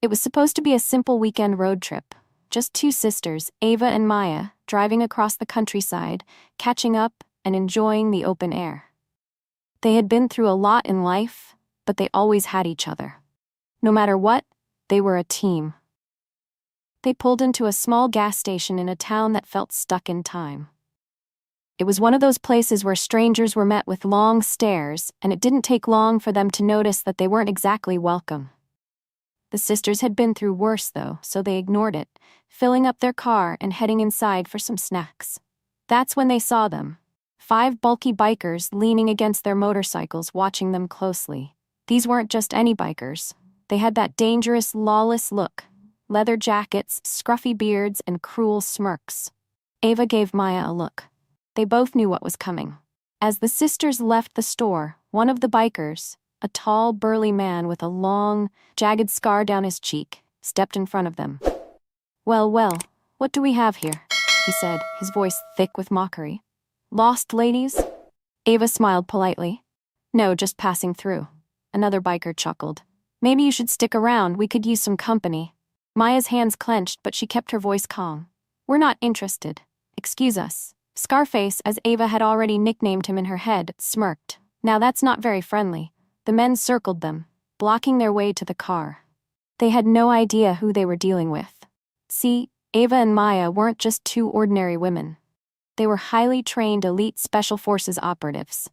It was supposed to be a simple weekend road trip. Just two sisters, Ava and Maya, driving across the countryside, catching up and enjoying the open air. They had been through a lot in life, but they always had each other. No matter what, they were a team. They pulled into a small gas station in a town that felt stuck in time. It was one of those places where strangers were met with long stares, and it didn't take long for them to notice that they weren't exactly welcome. The sisters had been through worse, though, so they ignored it, filling up their car and heading inside for some snacks. That's when they saw them. 5 bulky bikers leaning against their motorcycles, watching them closely. These weren't just any bikers. They had that dangerous, lawless look. Leather jackets, scruffy beards, and cruel smirks. Ava gave Maya a look. They both knew what was coming. As the sisters left the store, one of the bikers, a tall, burly man with a long, jagged scar down his cheek, stepped in front of them. Well, what do we have here?" he said, his voice thick with mockery. "Lost ladies?" Ava smiled politely. "No, just passing through." Another biker chuckled. "Maybe you should stick around, we could use some company." Maya's hands clenched, but she kept her voice calm. "We're not interested. Excuse us." Scarface, as Ava had already nicknamed him in her head, smirked. "Now that's not very friendly." The men circled them, blocking their way to the car. They had no idea who they were dealing with. See, Ava and Maya weren't just two ordinary women. They were highly trained elite special forces operatives.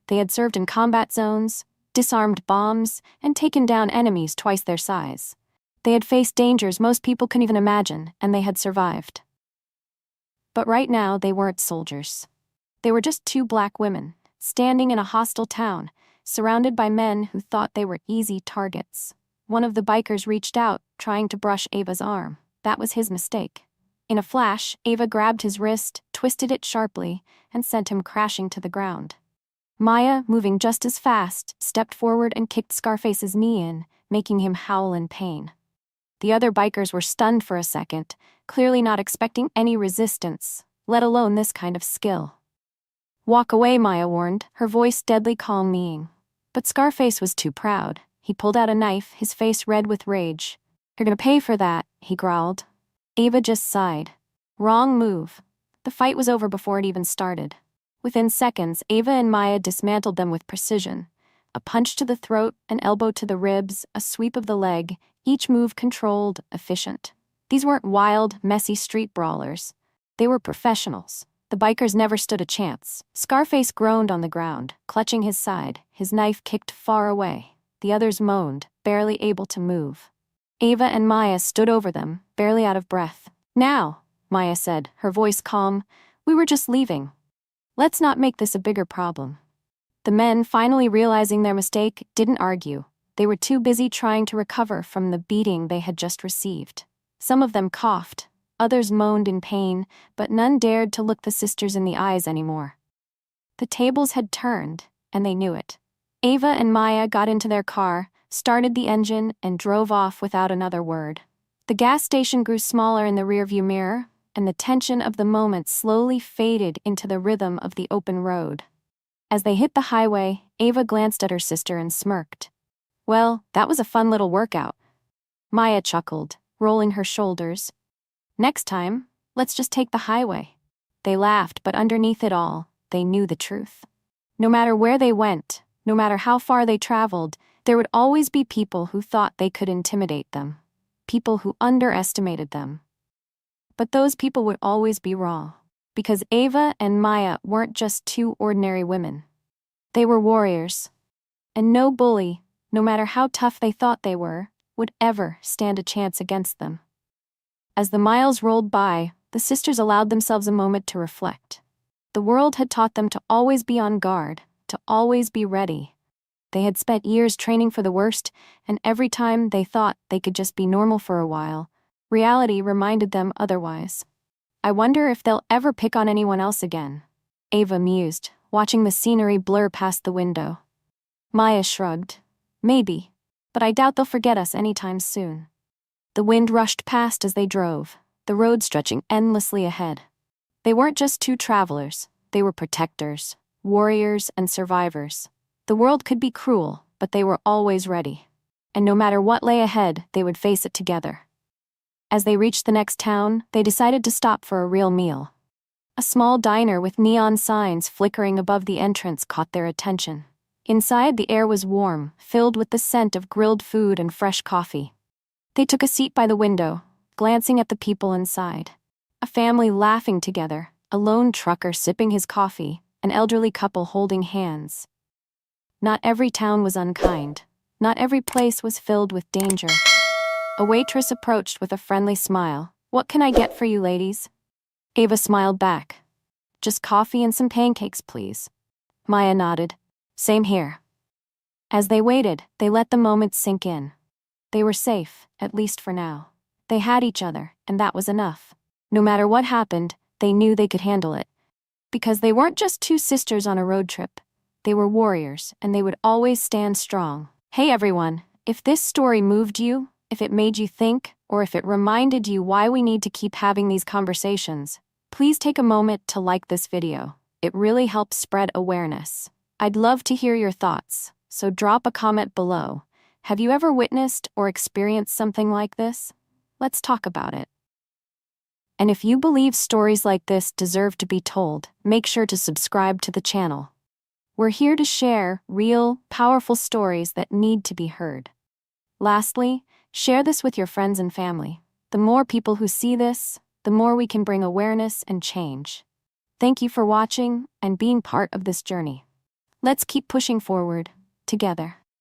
They had served in combat zones, disarmed bombs, and taken down enemies twice their size. They had faced dangers most people couldn't even imagine, and they had survived. But right now, they weren't soldiers. They were just two black women, standing in a hostile town, surrounded by men who thought they were easy targets. One of the bikers reached out, trying to brush Ava's arm. That was his mistake. In a flash, Ava grabbed his wrist, twisted it sharply, and sent him crashing to the ground. Maya, moving just as fast, stepped forward and kicked Scarface's knee in, making him howl in pain. The other bikers were stunned for a second, clearly not expecting any resistance, let alone this kind of skill. "Walk away," Maya warned, her voice deadly calming. But Scarface was too proud. He pulled out a knife, his face red with rage. "You're gonna pay for that," he growled. Ava just sighed. Wrong move. The fight was over before it even started. Within seconds, Ava and Maya dismantled them with precision. A punch to the throat, an elbow to the ribs, a sweep of the leg, each move controlled, efficient. These weren't wild, messy street brawlers. They were professionals. The bikers never stood a chance. Scarface groaned on the ground, clutching his side, his knife kicked far away. The others moaned, barely able to move. Ava and Maya stood over them, barely out of breath. "Now," Maya said, her voice calm, "we were just leaving. Let's not make this a bigger problem." The men, finally realizing their mistake, didn't argue. They were too busy trying to recover from the beating they had just received. Some of them coughed, others moaned in pain, but none dared to look the sisters in the eyes anymore. The tables had turned, and they knew it. Ava and Maya got into their car, started the engine, and drove off without another word. The gas station grew smaller in the rearview mirror, and the tension of the moment slowly faded into the rhythm of the open road. As they hit the highway, Ava glanced at her sister and smirked. "Well, that was a fun little workout." Maya chuckled, rolling her shoulders. "Next time, let's just take the highway." They laughed, but underneath it all, they knew the truth. No matter where they went, no matter how far they traveled, there would always be people who thought they could intimidate them. People who underestimated them. But those people would always be wrong. Because Ava and Maya weren't just two ordinary women. They were warriors. And no bully, no matter how tough they thought they were, would ever stand a chance against them. As the miles rolled by, the sisters allowed themselves a moment to reflect. The world had taught them to always be on guard, to always be ready. They had spent years training for the worst, and every time they thought they could just be normal for a while, reality reminded them otherwise. "I wonder if they'll ever pick on anyone else again," Ava mused, watching the scenery blur past the window. Maya shrugged. "Maybe, but I doubt they'll forget us anytime soon." The wind rushed past as they drove, the road stretching endlessly ahead. They weren't just two travelers, they were protectors, warriors, and survivors. The world could be cruel, but they were always ready. and no matter what lay ahead, they would face it together. As they reached the next town, they decided to stop for a real meal. A small diner with neon signs flickering above the entrance caught their attention. Inside, the air was warm, filled with the scent of grilled food and fresh coffee. They took a seat by the window, glancing at the people inside. A family laughing together, a lone trucker sipping his coffee, an elderly couple holding hands. Not every town was unkind. Not every place was filled with danger. A waitress approached with a friendly smile. "What can I get for you, ladies?" Ava smiled back. "Just coffee and some pancakes, please." Maya nodded. "Same here." As they waited, they let the moment sink in. They were safe, at least for now. They had each other, and that was enough. No matter what happened, they knew they could handle it. Because they weren't just two sisters on a road trip. They were warriors, and they would always stand strong. Hey everyone, if this story moved you, if it made you think, or if it reminded you why we need to keep having these conversations, please take a moment to like this video. It really helps spread awareness. I'd love to hear your thoughts, so drop a comment below. Have you ever witnessed or experienced something like this? Let's talk about it. And if you believe stories like this deserve to be told, make sure to subscribe to the channel. We're here to share real, powerful stories that need to be heard. Lastly, share this with your friends and family. The more people who see this, the more we can bring awareness and change. Thank you for watching and being part of this journey. Let's keep pushing forward, together.